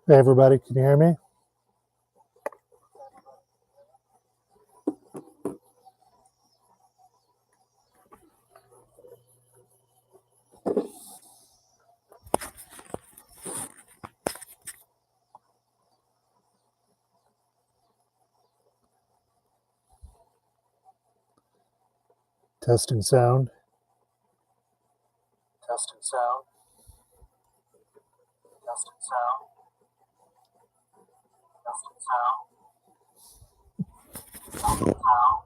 Hey, everybody, can you hear me? Testing sound. Testing sound. Testing sound. Testing sound. Testing sound.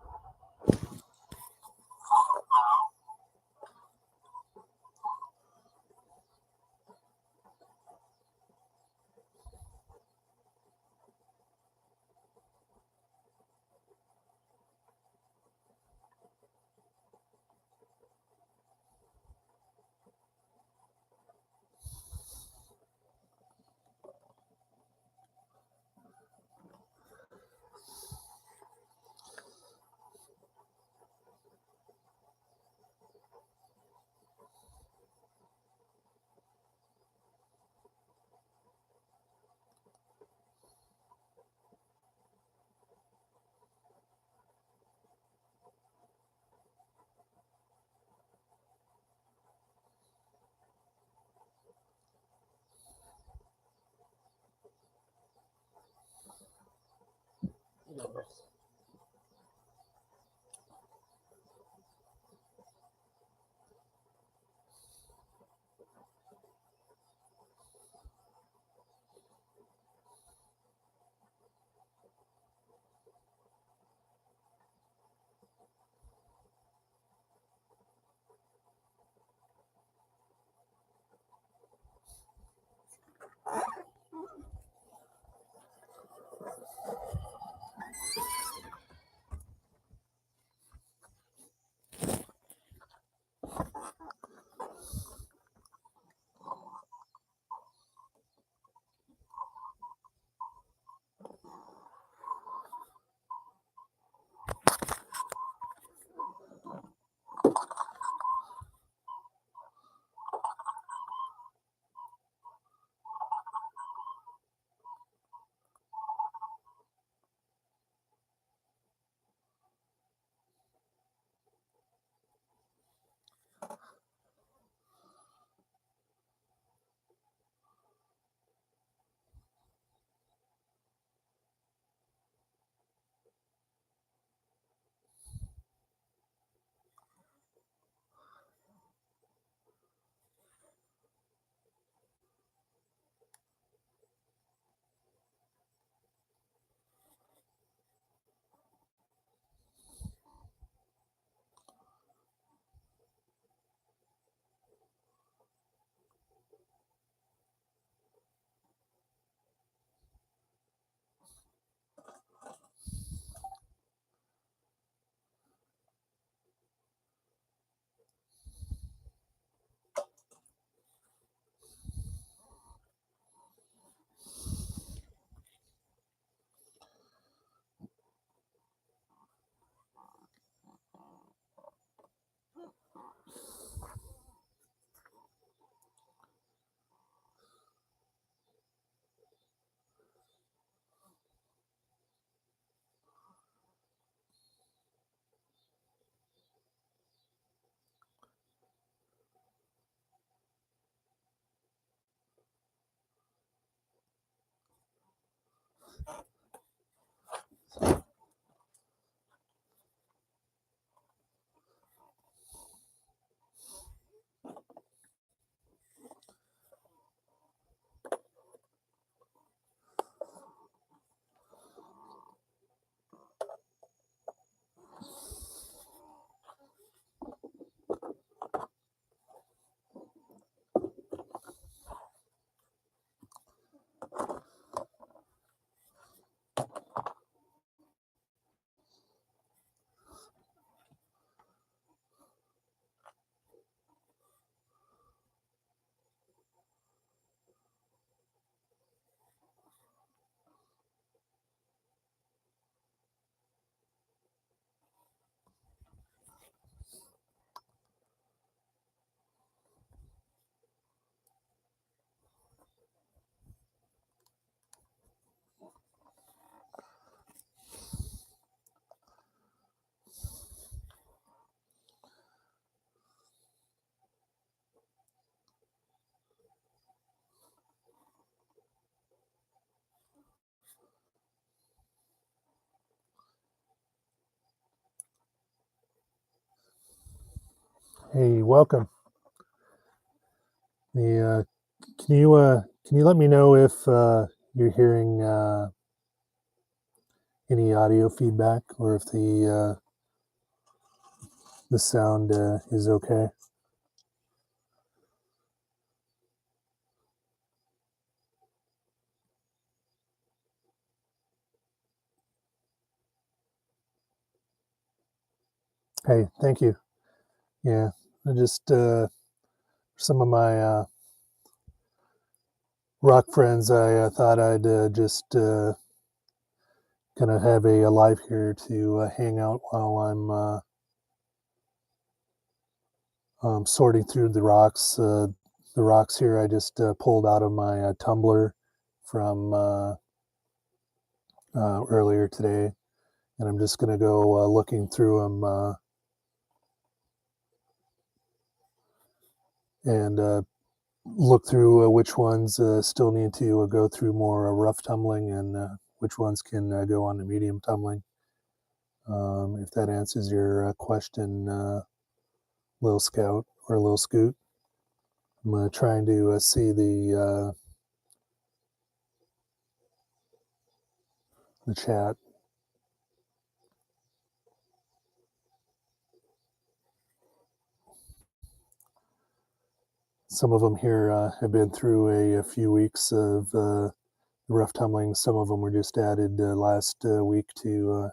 Hey, welcome. The can you let me know if you're hearing any audio feedback or if the sound is okay? Hey, thank you. Yeah, I just some of my rock friends. I thought I'd just kind of have a live here to hang out while I'm sorting through the rocks. The rocks here I just pulled out of my tumbler from earlier today, and I'm just going to go looking through them and look through which ones still need to go through more rough tumbling and which ones can go on to medium tumbling. If that answers your question, Lil Scout or Lil Scoot. I'm trying to see the chat. Some of them here have been through a few weeks of rough tumbling. Some of them were just added last week to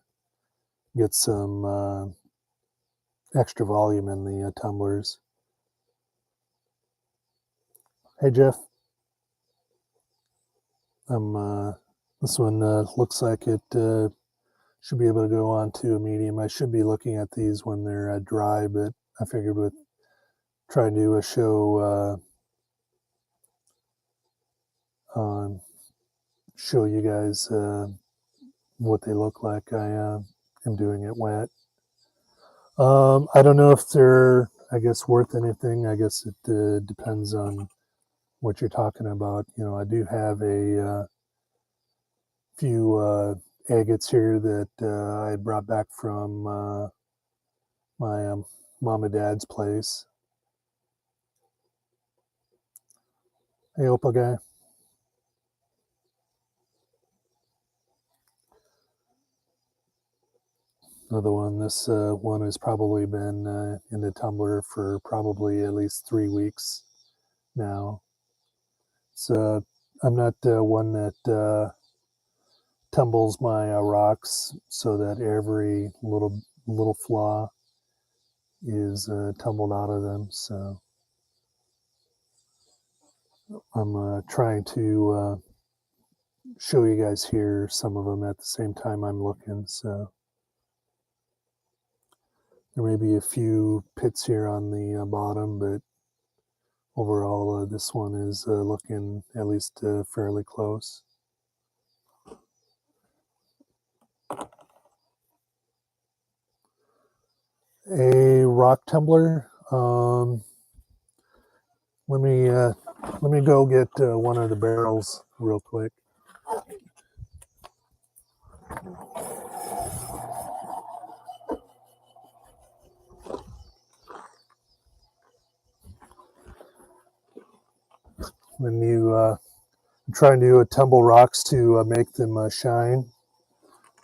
get some extra volume in the tumblers. Hey Jeff, this one looks like it should be able to go on to a medium. I should be looking at these when they're dry, but I figured with trying to show you guys what they look like. I am doing it wet. I don't know if they're, I guess, worth anything. I guess it depends on what you're talking about. You know, I do have a few agates here that I brought back from my mom and dad's place. Hey, Opal guy. Another one. This one has probably been in the tumbler for probably at least 3 weeks now. So I'm not one that tumbles my rocks so that every little flaw is tumbled out of them. So I'm trying to show you guys here some of them at the same time I'm looking. So there may be a few pits here on the bottom, but overall this one is looking at least fairly close. A rock tumbler. Let me go get one of the barrels real quick. When you trying to tumble rocks to make them shine,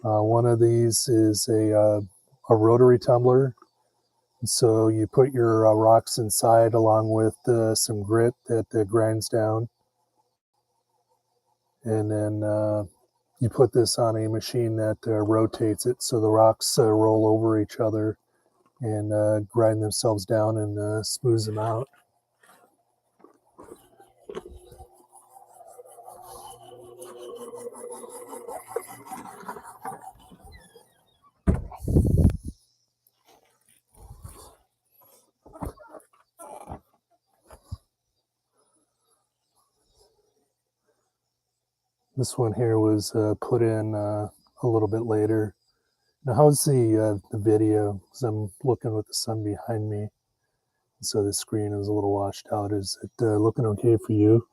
one of these is a rotary tumbler. So you put your rocks inside along with some grit that grinds down, and then you put this on a machine that rotates it so the rocks roll over each other and grind themselves down and smooths them out. This one here was put in a little bit later. Now, how's the video? Because I'm looking with the sun behind me, so the screen is a little washed out. Is it looking okay for you?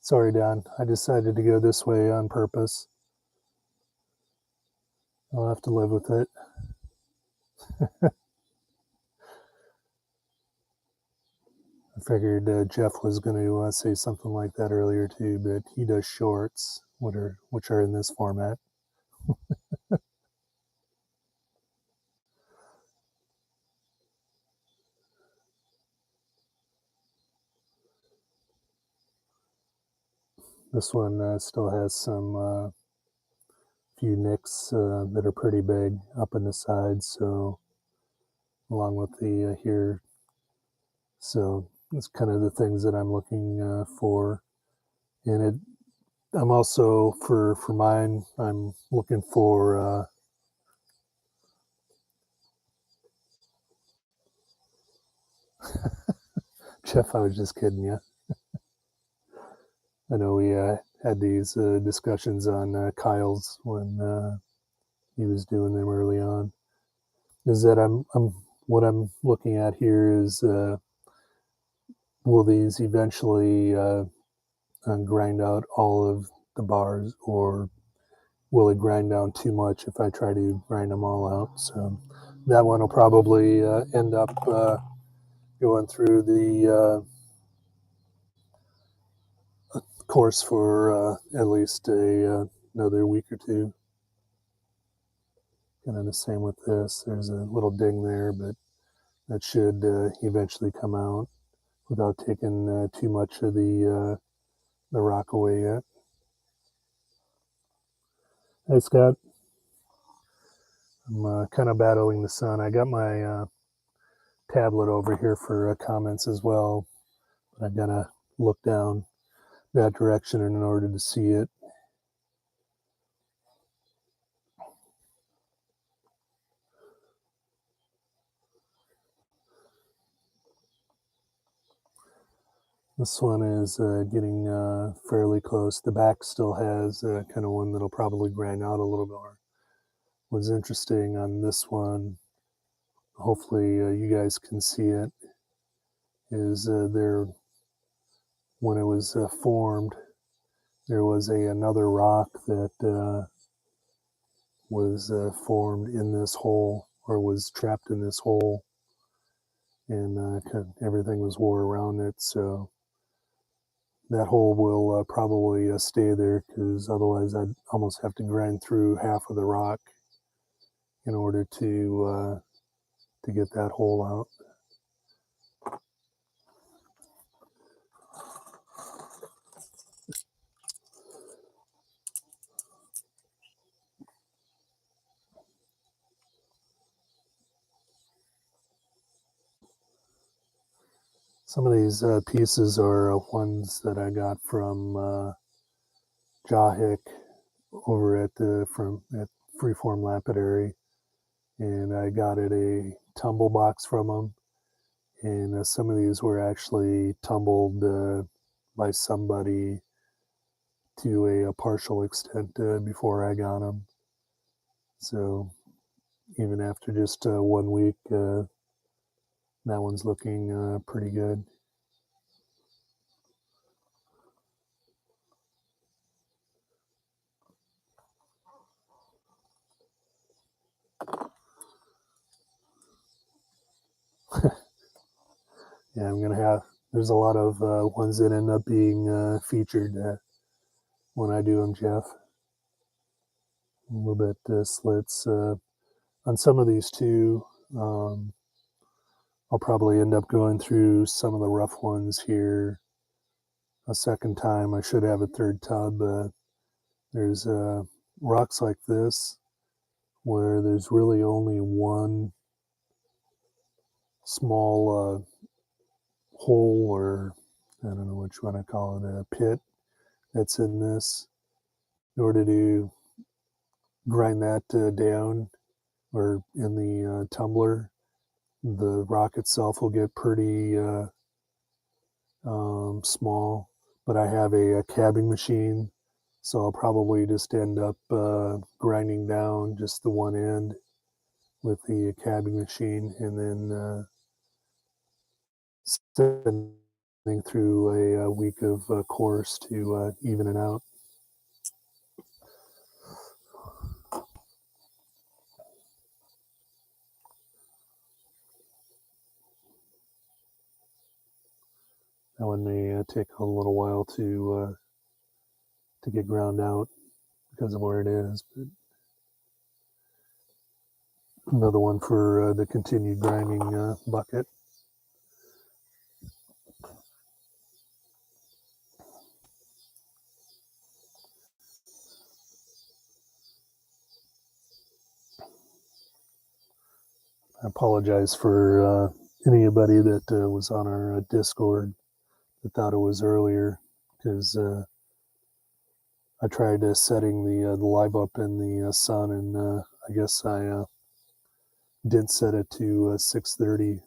Sorry, Don. I decided to go this way on purpose. I'll have to live with it. I figured Jeff was going to say something like that earlier too, but he does shorts, which are in this format. This one still has some few nicks that are pretty big up in the sides, so along with the here, so it's kind of the things that I'm looking for. And I'm also for mine, I'm looking for. Jeff, I was just kidding you. I know we had these discussions on Kyle's when he was doing them early on. Is that what I'm looking at here is will these eventually grind out all of the bars, or will it grind down too much if I try to grind them all out? So that one will probably end up going through the course for at least another week or two. Kind of the same with this. There's a little ding there, but that should eventually come out without taking too much of the rock away yet. Hey, Scott. I'm kind of battling the sun. I got my tablet over here for comments as well, but I gotta look down that direction in order to see it. This one is getting fairly close. The back still has kind of one that'll probably grind out a little more. What's interesting on this one, hopefully you guys can see it, is there, when it was formed, there was another rock that was formed in this hole, or was trapped in this hole, and kind of everything was wore around it. So that hole will probably stay there, because otherwise I'd almost have to grind through half of the rock in order to get that hole out. Some of these pieces are ones that I got from Jahik over at Freeform Lapidary, and I got it a tumble box from them. And some of these were actually tumbled by somebody to a partial extent before I got them. So even after just 1 week, that one's looking pretty good. Yeah, I'm gonna have. There's a lot of ones that end up being featured when I do them, Jeff. A little bit slits on some of these too. I'll probably end up going through some of the rough ones here a second time. I should have a third tub. There's rocks like this where there's really only one small hole, or I don't know which one I call it, a pit that's in this. In order to grind that down, or in the tumbler, the rock itself will get pretty small. But I have a cabbing machine, so I'll probably just end up grinding down just the one end with the cabbing machine, and then send through a week of course to even it out. That one may take a little while to get ground out because of where it is, but another one for the continued grinding bucket. I apologize for anybody that was on our Discord that thought it was earlier, because I tried setting the live up in the sun, and I guess I did set it to 6:30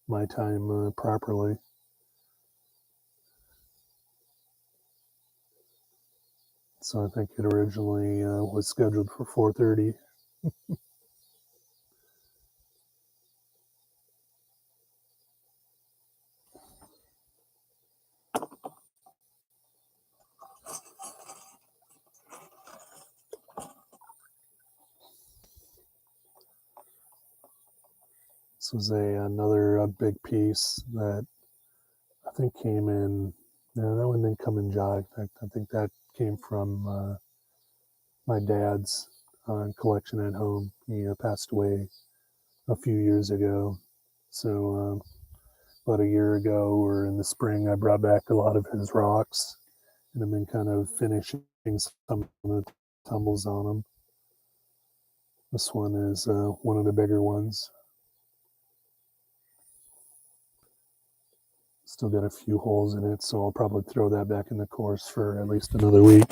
my time properly. So I think it originally was scheduled for 4:30. This was another big piece that I think came in. No, that one didn't come in jog. I think that came from my dad's collection at home. He passed away a few years ago. So about a year ago or in the spring, I brought back a lot of his rocks, and I've been kind of finishing some of the tumbles on them. This one is one of the bigger ones. Still got a few holes in it, so I'll probably throw that back in the course for at least another week.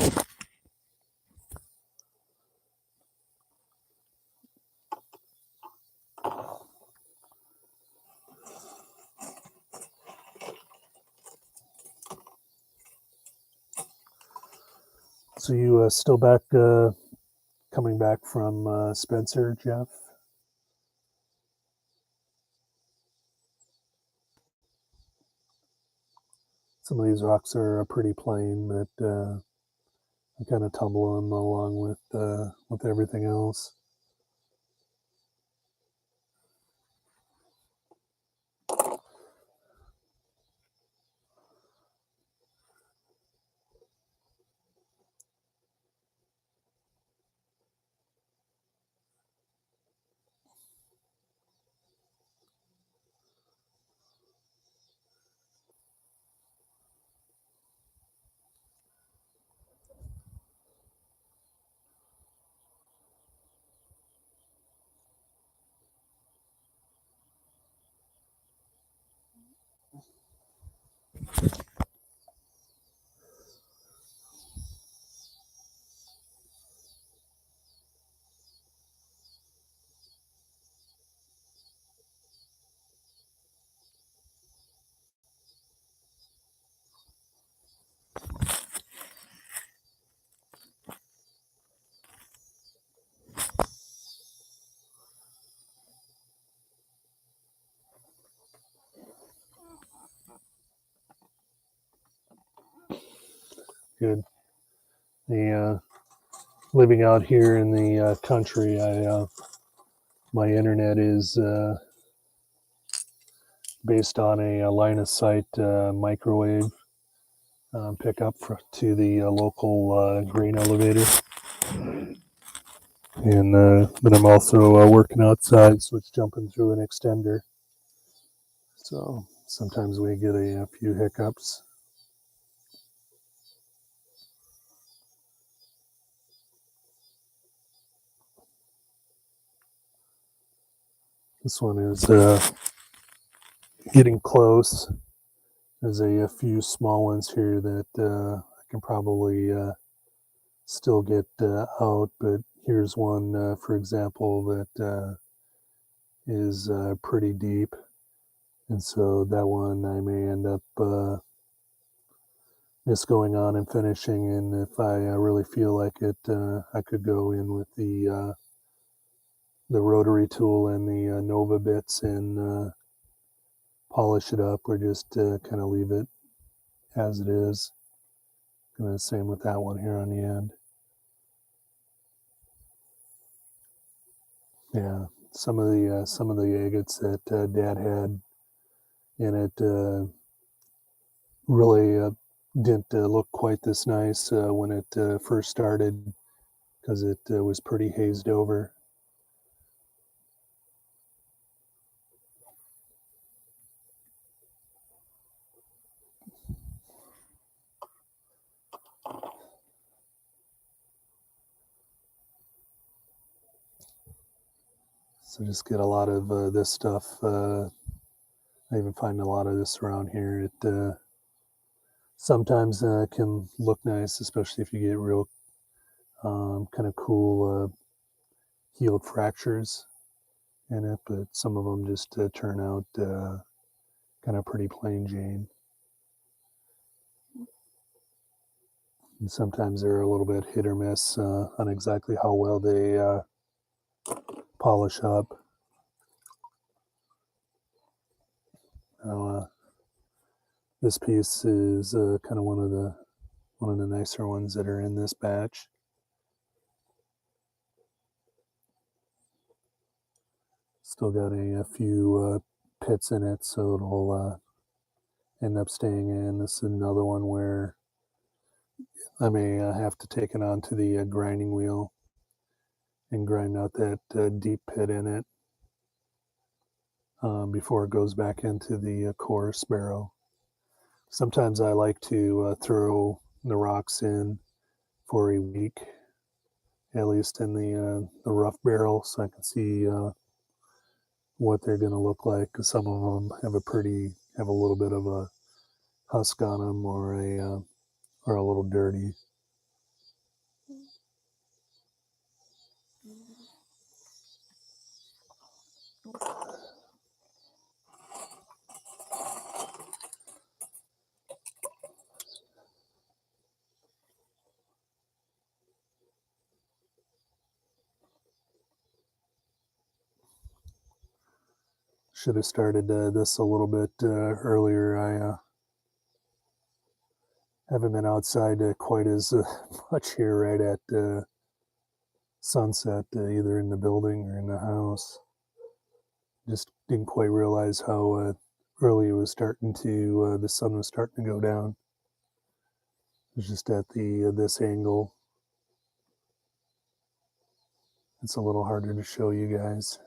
So you still back, coming back from Spencer, Jeff? Some of these rocks are pretty plain, but I kind of tumble them along with everything else. Good. The living out here in the country, my internet is based on a line of sight microwave pickup to the local grain elevator. And but I'm also working outside, so it's jumping through an extender. So sometimes we get a few hiccups. This one is getting close. There's a few small ones here that I can probably still get out, but here's one, for example, that is pretty deep, and so that one I may end up just going on and finishing. And if I really feel like it, I could go in with the rotary tool and the Nova bits and polish it up or just kind of leave it as it is. And the same with that one here on the end. Yeah, some of the agates that Dad had in it really didn't look quite this nice when it first started because it was pretty hazed over. So just get a lot of this stuff. I even find a lot of this around here. It sometimes can look nice, especially if you get real kind of cool healed fractures in it. But some of them just turn out kind of pretty plain Jane. And sometimes they're a little bit hit or miss on exactly how well they polish up. Now, this piece is kind of one of the nicer ones that are in this batch. Still got a few pits in it, so it'll end up staying in. This is another one where I may have to take it onto the grinding wheel and grind out that deep pit in it before it goes back into the coarse barrel. Sometimes I like to throw the rocks in for a week, at least in the rough barrel, so I can see what they're going to look like. Cause some of them have a little bit of a husk on them, or a little dirty. Should have started this a little bit earlier. I haven't been outside quite as much here right at sunset, either in the building or in the house. Just didn't quite realize how early it was starting to, the sun was starting to go down. It was just at this angle. It's a little harder to show you guys.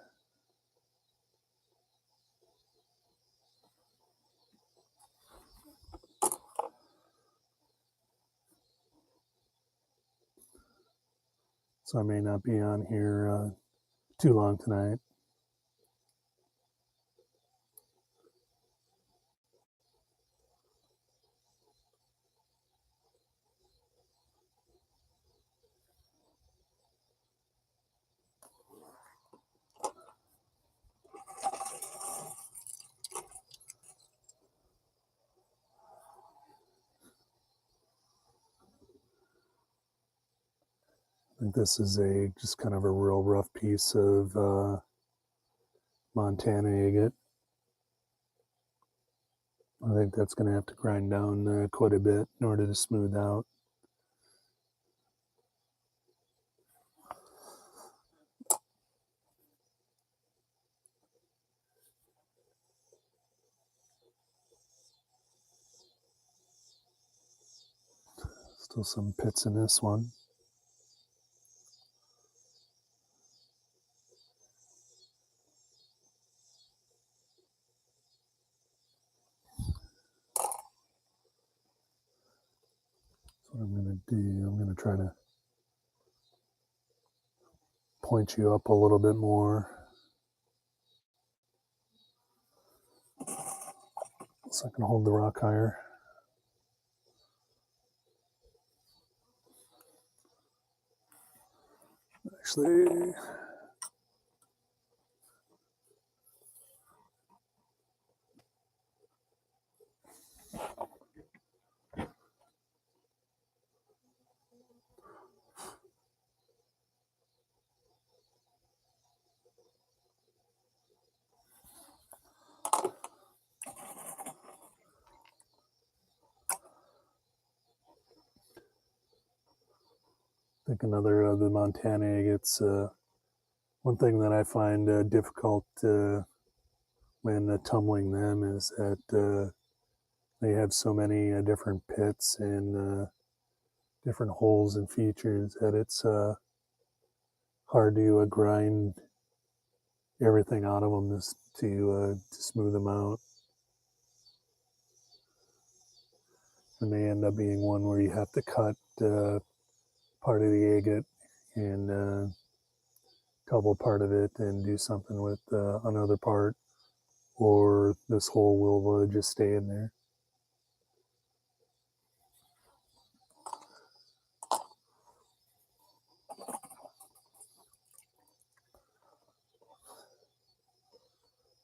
So I may not be on here too long tonight. I think this is just kind of a real rough piece of Montana agate. I think that's going to have to grind down quite a bit in order to smooth out. Still some pits in this one. So what I'm going to do, I'm going to try to point you up a little bit more so I can hold the rock higher. Actually, think another of the Montana agates. One thing that I find difficult when tumbling them is that they have so many different pits and different holes and features that it's hard to grind everything out of them to smooth them out. And they end up being one where you have to cut part of the agate and double part of it and do something with another part, or this hole will just stay in there.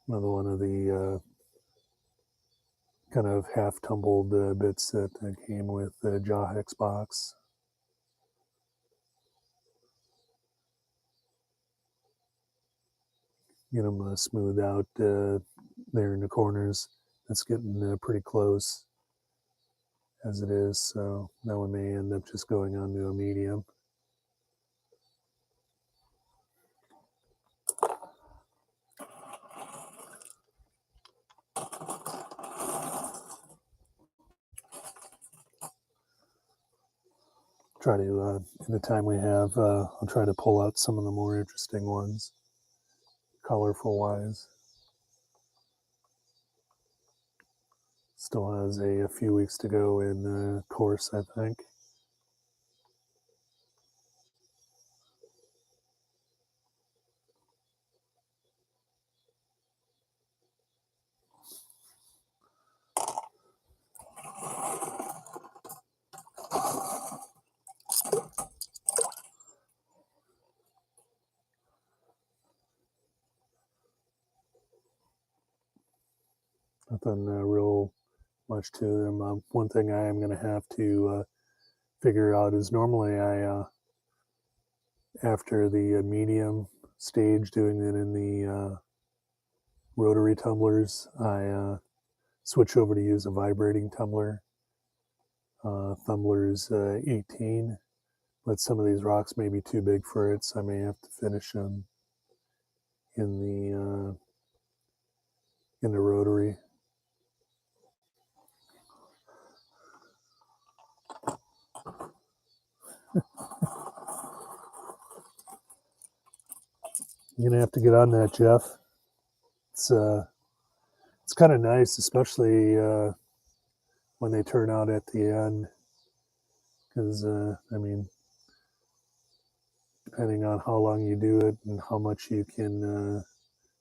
Another one of the kind of half tumbled bits that came with the Jawhex box. Get them smoothed out there in the corners. It's getting pretty close as it is, so that one may end up just going onto a medium. Try to, in the time we have, I'll try to pull out some of the more interesting ones, colorful wise. Still has a few weeks to go in the course, I think. Nothing real much to them. One thing I am going to have to figure out is normally after the medium stage, doing it in the rotary tumblers, I switch over to use a vibrating tumbler. Tumbler's 18, but some of these rocks may be too big for it, so I may have to finish them in the rotary. You're gonna have to get on that, Jeff. It's kind of nice, especially when they turn out at the end, because I mean, depending on how long you do it and how much you can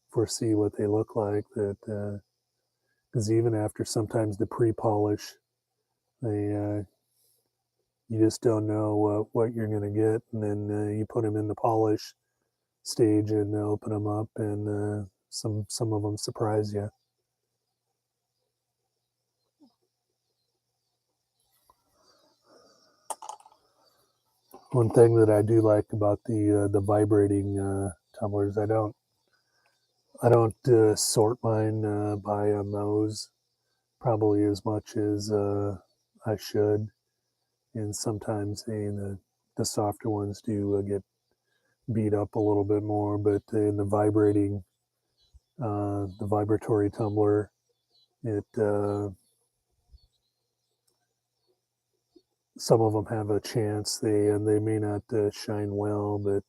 foresee what they look like, that because even after sometimes the pre-polish, they you just don't know what you're gonna get, and then you put them in the polish stage and open them up, and some of them surprise you. One thing that I do like about the vibrating tumblers, I don't sort mine by nose probably as much as I should, and sometimes the softer ones do get beat up a little bit more. But in the vibratory tumbler, it some of them have a chance. They may not shine well, but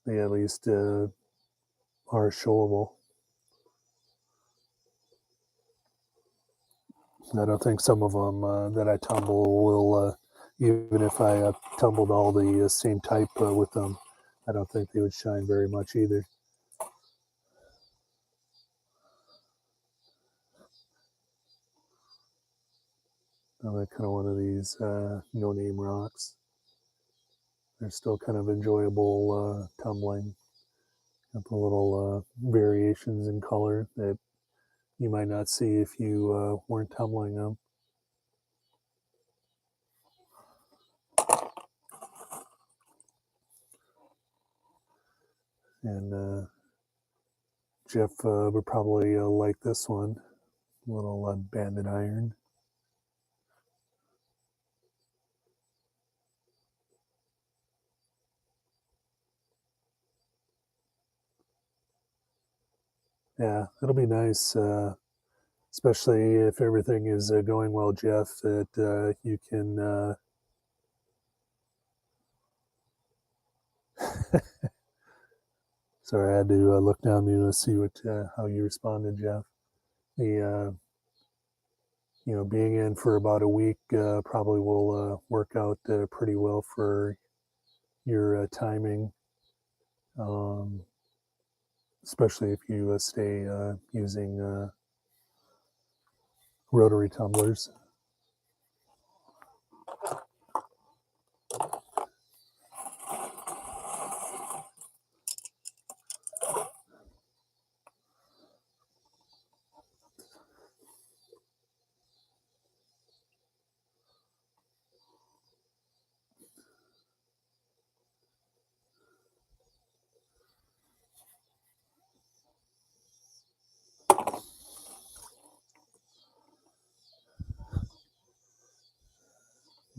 they at least are showable. I don't think some of them that I tumble will, even if I tumbled all the same type with them, I don't think they would shine very much either. Another kind of one of these no-name rocks. They're still kind of enjoyable tumbling. Got the little variations in color that you might not see if you weren't tumbling them. And Jeff would probably like this one, little banded iron. Yeah, it'll be nice, especially if everything is going well, Jeff, that you can. Sorry, I had to look down to see what how you responded, Jeff. The being in for about a week probably will work out pretty well for your timing, um, especially if you stay using rotary tumblers.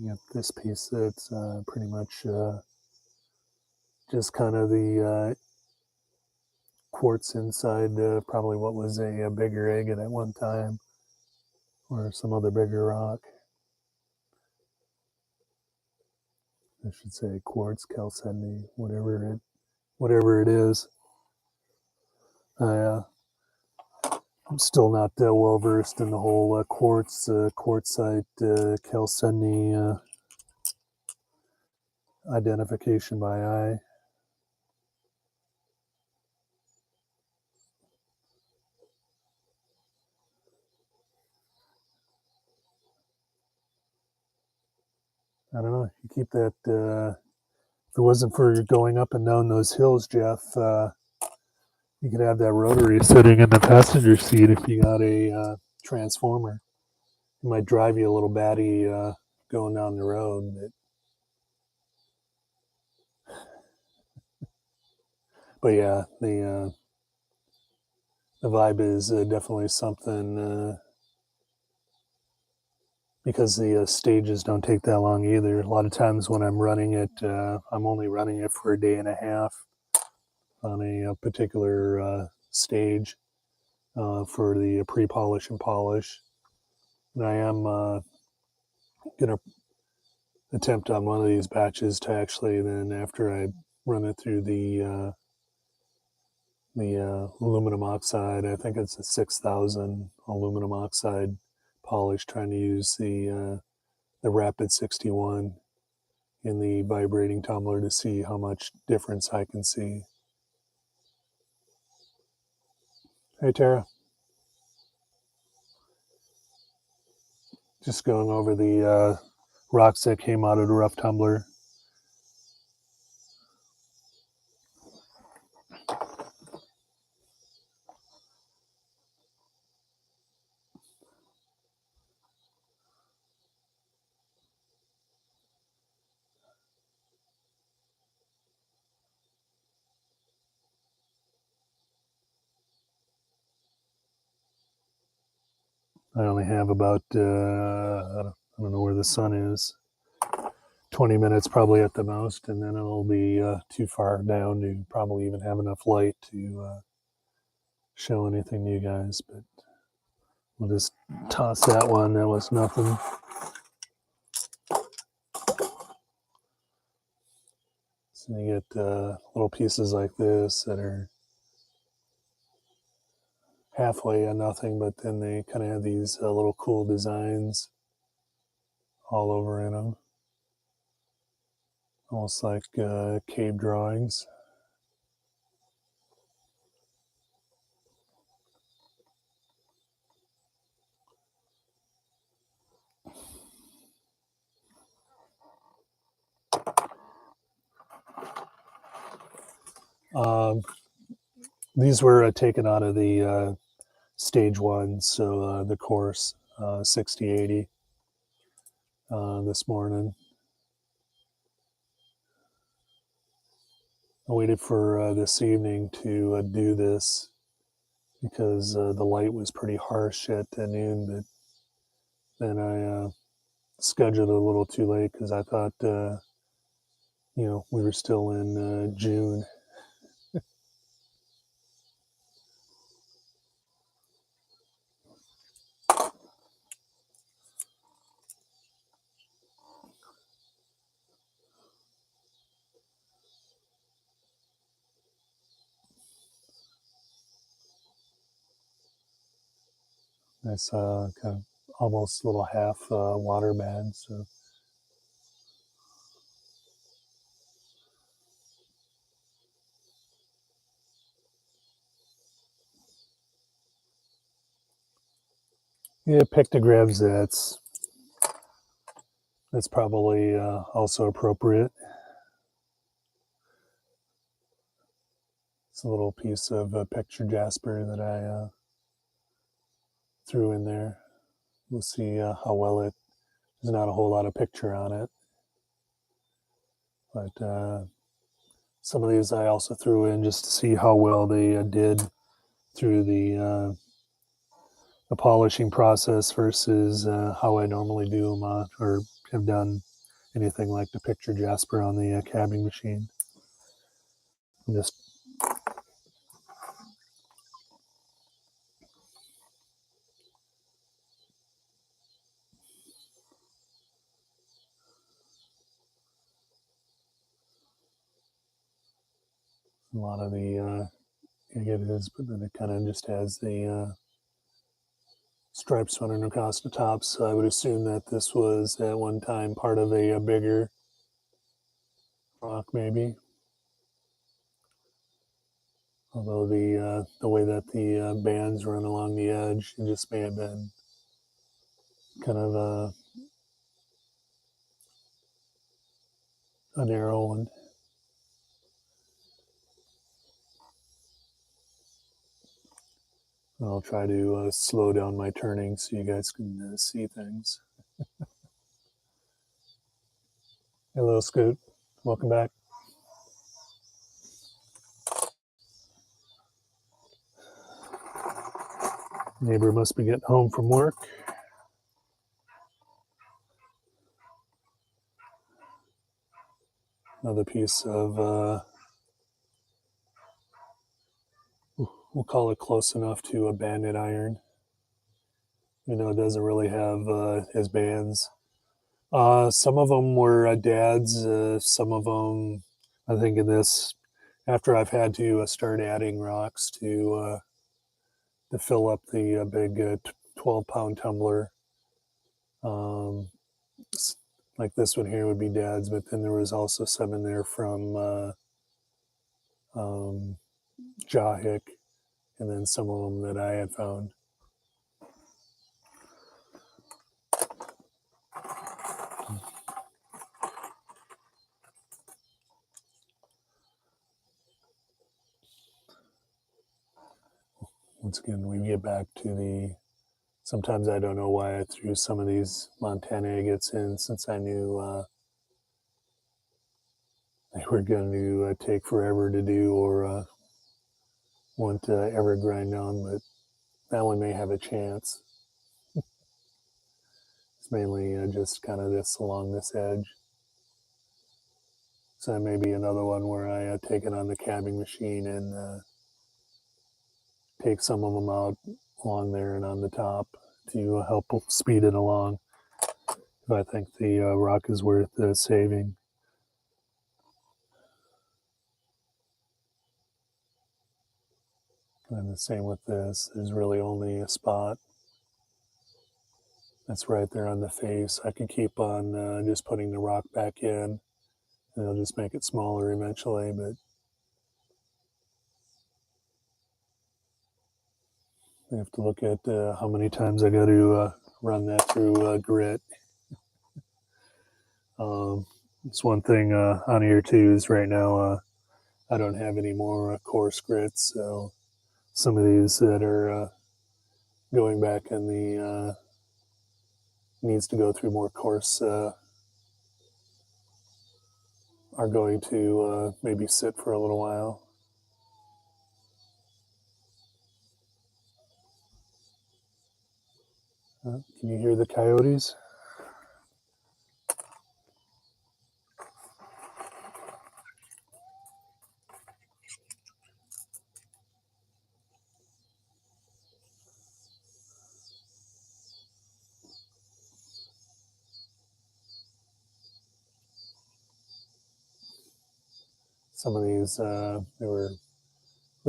Yep, this piece that's pretty much just kind of the quartz inside probably what was a bigger agate at one time, or some other bigger rock. I should say quartz, chalcedony, whatever it is. I'm still not well versed in the whole quartzite, chalcedony identification by eye. I don't know. You keep that. If it wasn't for going up and down those hills, Jeff, you could have that rotary sitting in the passenger seat if you got a transformer. It might drive you a little batty going down the road. But yeah, the vibe is definitely something because the stages don't take that long either. A lot of times when I'm running it, I'm only running it for a day and a half on a particular stage for the pre-polish and polish. And I am going to attempt on one of these batches to actually then, after I run it through the aluminum oxide, I think it's a 6,000 aluminum oxide polish, trying to use the Rapid 61 in the vibrating tumbler to see how much difference I can see. Hey, Tara. Just going over the rocks that came out of the rough tumbler. I only have about, I don't know where the sun is, 20 minutes probably at the most, and then it'll be too far down to probably even have enough light to show anything to you guys. But we'll just toss that one. That was nothing. So you get little pieces like this that are halfway a nothing, but then they kind of have these little cool designs all over in them, almost like cave drawings. Um, these were taken out of the stage one, so the course 6080 this morning. I waited for this evening to do this because the light was pretty harsh at noon, but then I scheduled it a little too late because I thought, we were still in June. Nice, kind of almost little half water bed. So yeah, pictographs. That's probably also appropriate. It's a little piece of picture jasper that I threw in there. We'll see how well it. There's not a whole lot of picture on it, but some of these I also threw in just to see how well they did through the polishing process versus how I normally do them on or have done anything like the picture jasper on the cabbing machine. Just a lot of the I get it is, but then it kind of just has the stripes running across the top. So I would assume that this was at one time part of a bigger rock, maybe. Although the way that the bands run along the edge, it just may have been kind of a narrow one. I'll try to slow down my turning so you guys can see things. Hello, Scoot. Welcome back. Neighbor must be getting home from work. Another piece of, we'll call it close enough to a banded iron. You know, it doesn't really have his bands. Some of them were dad's. Some of them, I think, in this, after I've had to start adding rocks to fill up the big 12-pound tumbler. Um, like this one here would be dad's, but then there was also some in there from um, Jahik, and then some of them that I had found. Once again, we get back to the. Sometimes I don't know why I threw some of these Montana agates in, since I knew they were going to take forever to do or won't ever grind down, but that one may have a chance. It's mainly just kind of this along this edge. So that may be another one where I take it on the cabbing machine and take some of them out along there and on the top to help speed it along. If I think the rock is worth saving. And the same with this. There's really only a spot that's right there on the face. I could keep on just putting the rock back in, and it'll just make it smaller eventually. But I have to look at how many times I got to run that through grit. It's one thing on here too is right now I don't have any more coarse grits, so some of these that are going back in the needs to go through more course are going to maybe sit for a little while. Can you hear the coyotes? Some of these they were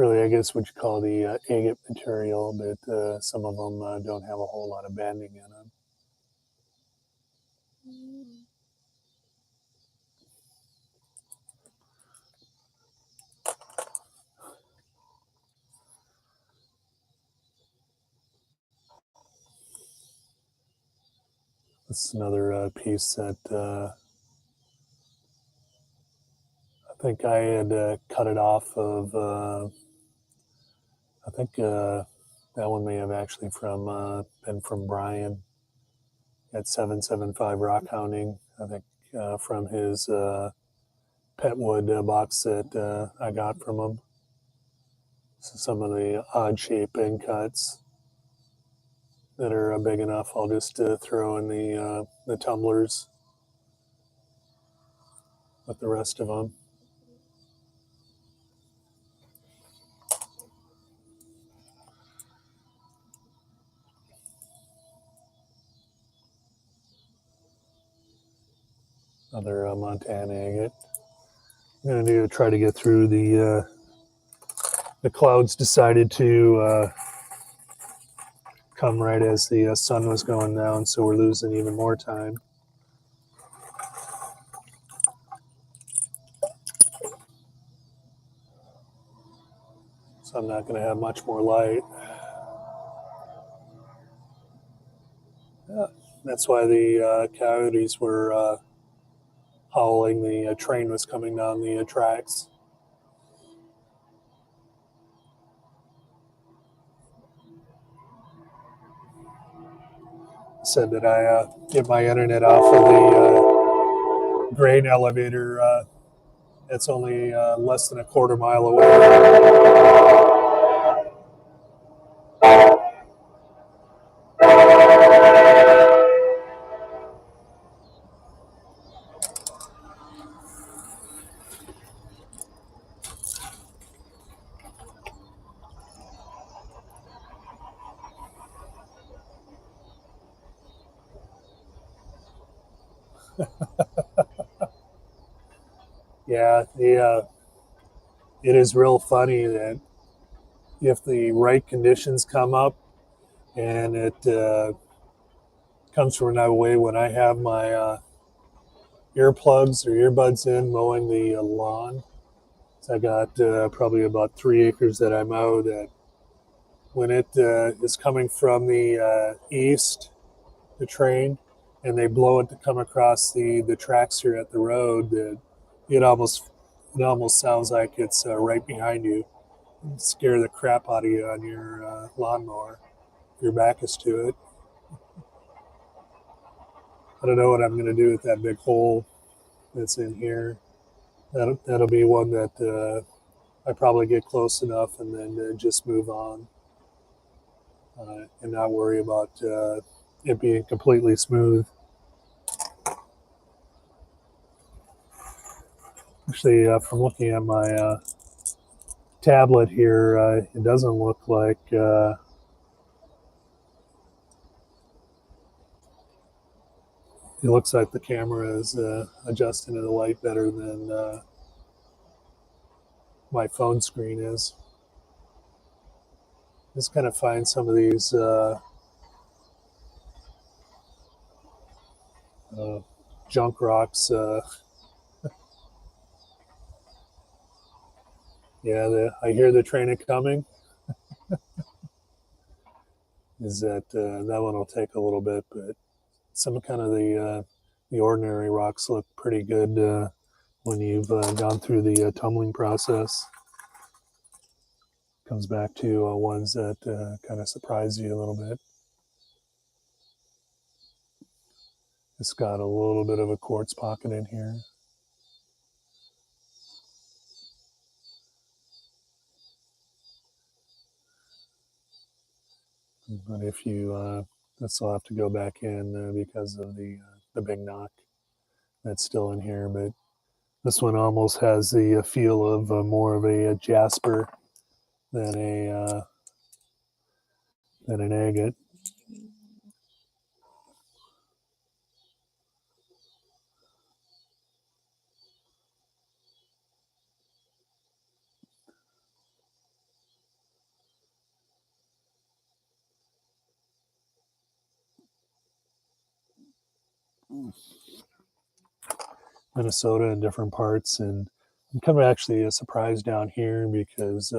really, I guess, what you call the agate material, but some of them don't have a whole lot of bending in them. This is another piece that I think I had cut it off of. I think that one may have actually been from Brian at 775 Rock Hounding. I think from his Petwood box that I got from him. So some of the odd shape end cuts that are big enough, I'll just throw in the tumblers with the rest of them. Another Montana agate. I'm going to try to get through the clouds decided to come right as the sun was going down, so we're losing even more time. So I'm not going to have much more light. Yeah, that's why the coyotes were howling. The train was coming down the tracks. Said that I get my internet off of the grain elevator. It's only less than a quarter mile away. Yeah, it is real funny that if the right conditions come up and it comes from another way when I have my earplugs or earbuds in mowing the lawn. So I got probably about 3 acres that I mow that when it is coming from the east, the train, and they blow it to come across the tracks here at the road, that it almost it almost sounds like it's right behind you. It'd scare the crap out of you on your lawnmower. Your back is to it. I don't know what I'm going to do with that big hole that's in here. That'll be one that I probably get close enough and then just move on and not worry about it being completely smooth. Actually, from looking at my tablet here, it doesn't look like it looks like the camera is adjusting to the light better than my phone screen is. Just kind of find some of these junk rocks. Yeah, I hear the train coming. Is that that one will take a little bit, but some kind of the ordinary rocks look pretty good when you've gone through the tumbling process. Comes back to ones that kind of surprise you a little bit. It's got a little bit of a quartz pocket in here. But if you, this will have to go back in because of the big knock that's still in here. But this one almost has the feel of more of a jasper than than an agate. Minnesota in different parts, and I'm kind of actually surprised down here because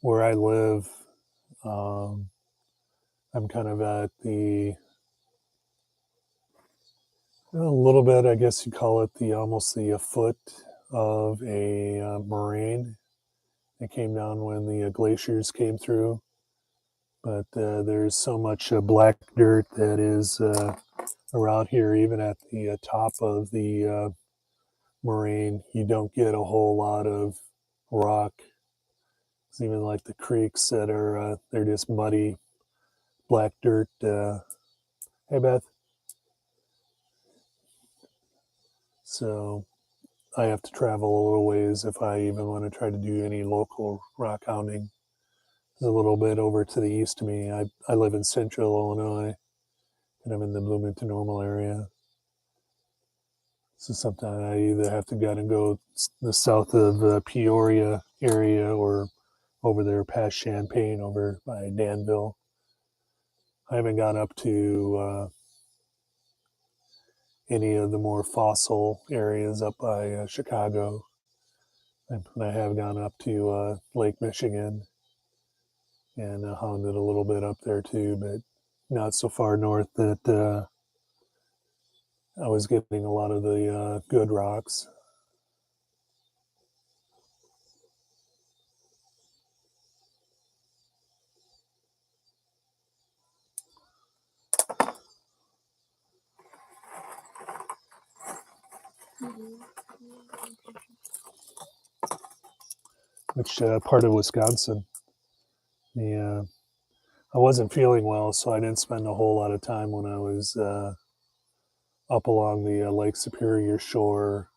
where I live, um, I'm kind of at a little bit, I guess you call it the almost the foot of a moraine. It came down when the glaciers came through, but there's so much black dirt that is around here, even at the top of the moraine. You don't get a whole lot of rock. It's even like the creeks that are they're just muddy black dirt. Hey Beth. So I have to travel a little ways if I even want to try to do any local rock hounding. There's a little bit over to the east of me. I live in central Illinois, and I'm in the Bloomington Normal area. So sometimes I either have to go the south of Peoria area or over there past Champaign over by Danville. I haven't gone up to any of the more fossil areas up by Chicago. And I have gone up to Lake Michigan and hounded a little bit up there too, but not so far north that I was getting a lot of the good rocks. Which part of Wisconsin? Yeah, I wasn't feeling well, so I didn't spend a whole lot of time when I was up along the Lake Superior shore,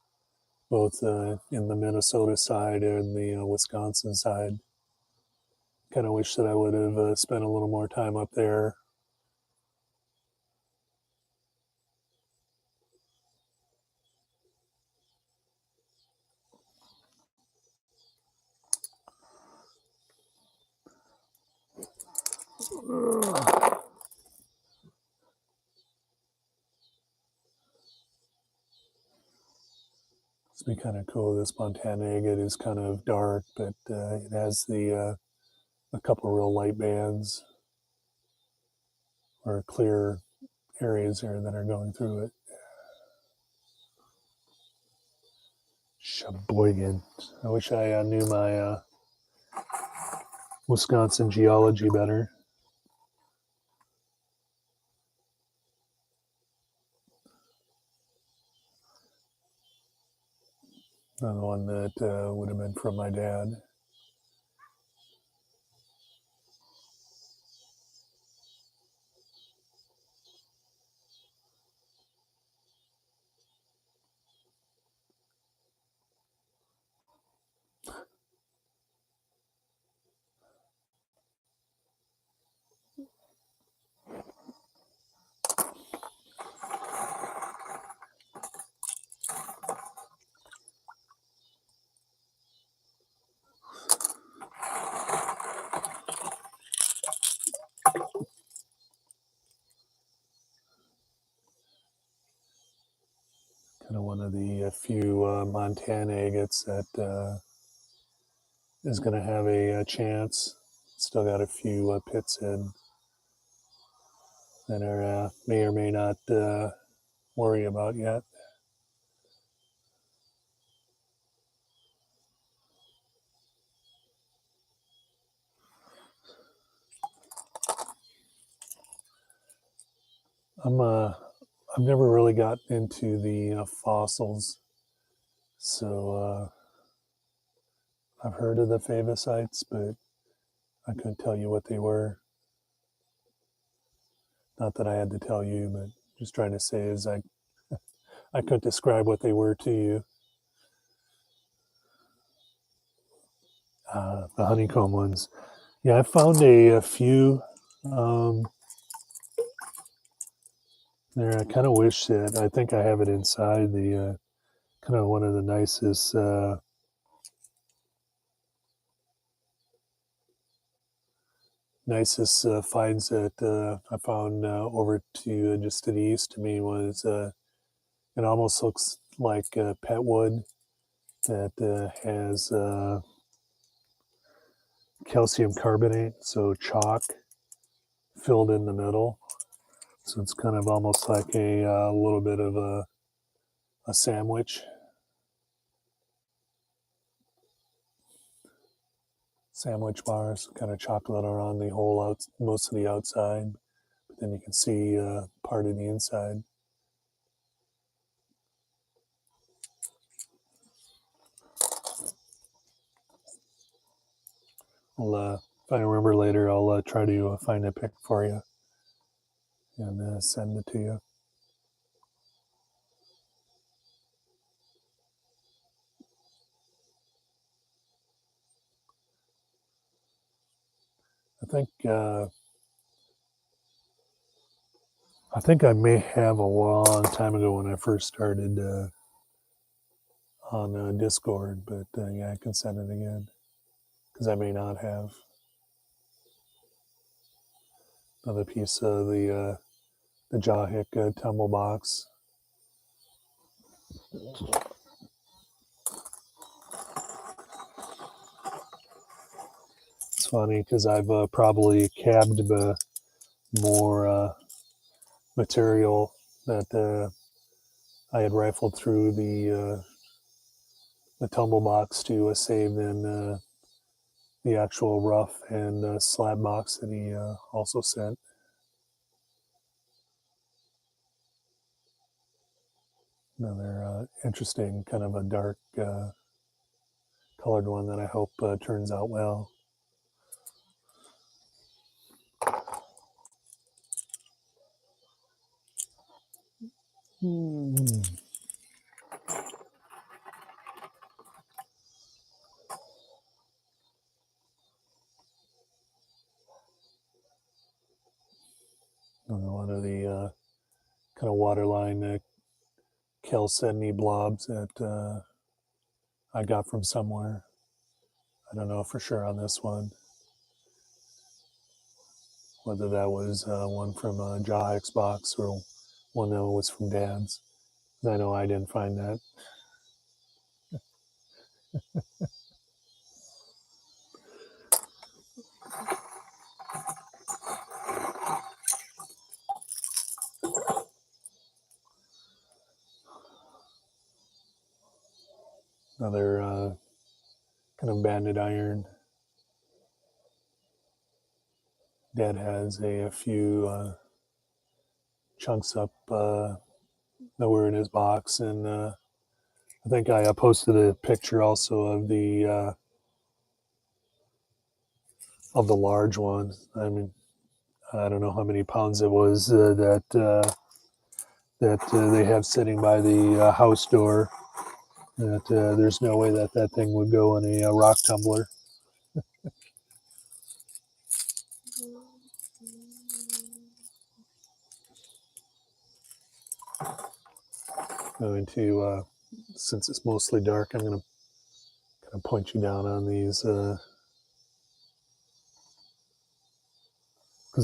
both in the Minnesota side and the Wisconsin side. Kind of wish that I would have spent a little more time up there. It's been kind of cool. This Montana agate is kind of dark, but it has a couple real light bands or clear areas here that are going through it. Sheboygan. I wish I knew my Wisconsin geology better. Another one that would have been from my dad. Kind of one of the few Montana agates that is going to have a chance. Still got a few pits in that are may or may not worry about yet. I've never really got into the fossils, so I've heard of the favosites, but I couldn't tell you what they were. Not that I had to tell you, but just trying to say is I couldn't describe what they were to you. The honeycomb ones. Yeah, I found a few there. I kind of wish that I think I have it inside the kind of one of the nicest nicest finds that I found over to just to the east to me was it almost looks like pet wood that has calcium carbonate, so chalk filled in the middle. So it's kind of almost like a little bit of a sandwich. Sandwich bars, kind of chocolate around the whole most of the outside, but then you can see part of the inside. If I remember later, I'll try to find a pic for you and send it to you. I think I may have a long time ago when I first started on Discord, but yeah, I can send it again because I may not have another piece of the Jawhick tumble box. It's funny because I've probably cabbed more material that I had rifled through the tumble box to save than the actual rough and slab box that he also sent. Another interesting kind of a dark colored one that I hope turns out well. A lot of the kind of waterline chalcedony blobs that I got from somewhere. I don't know for sure on this one whether that was one from Jawhick's box or one that was from Dad's. I know I didn't find that. Another kind of banded iron. Dad has a few chunks up that were in his box, and I think I posted a picture also of the large one. I mean, I don't know how many pounds it was that they have sitting by the house door. That there's no way that that thing would go in a rock tumbler. Going to since it's mostly dark, I'm going to kind of point you down on these because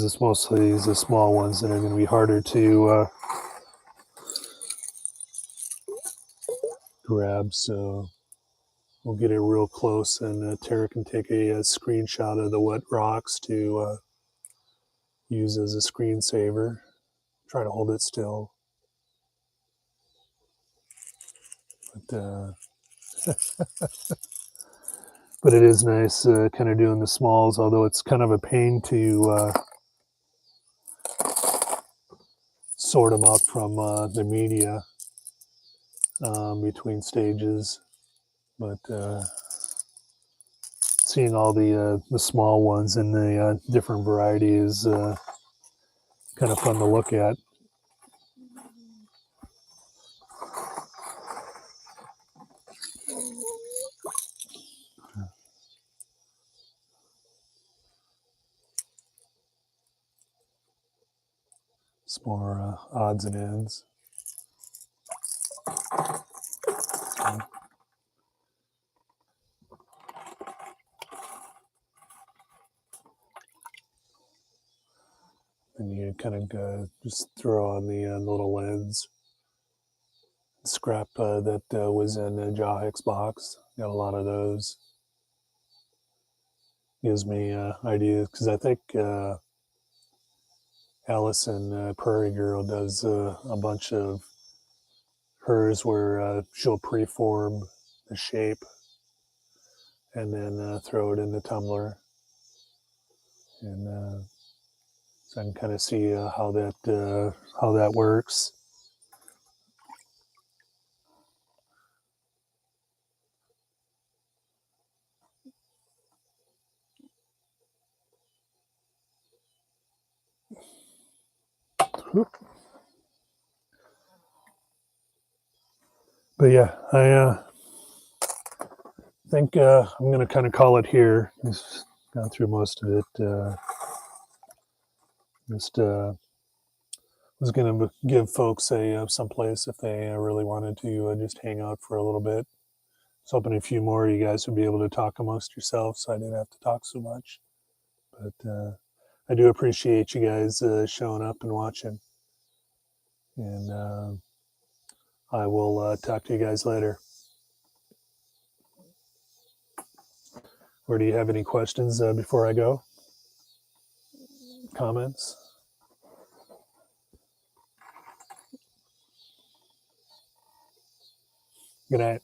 it's mostly the small ones that are going to be harder to grab. So we'll get it real close, and Tara can take a screenshot of the wet rocks to use as a screensaver. Try to hold it still. But but it is nice kind of doing the smalls, although it's kind of a pain to sort them out from the media between stages. But seeing all the small ones and the different varieties kind of fun to look at. Some more odds and ends. and you kind of just throw on the little lens. Scrap that was in a Jahix box. Got a lot of those. Gives me ideas because I think Allison Prairie Girl does a bunch of hers where she'll preform the shape and then throw it in the tumbler, and so I can kind of see how that works. But yeah, I think I'm going to kind of call it here. Just gone through most of it. Just was going to give folks some place if they really wanted to just hang out for a little bit. I was hoping a few more of you guys would be able to talk amongst yourselves, so I didn't have to talk so much. But I do appreciate you guys showing up and watching. And I will talk to you guys later. Or do you have any questions before I go? Comments? Good night.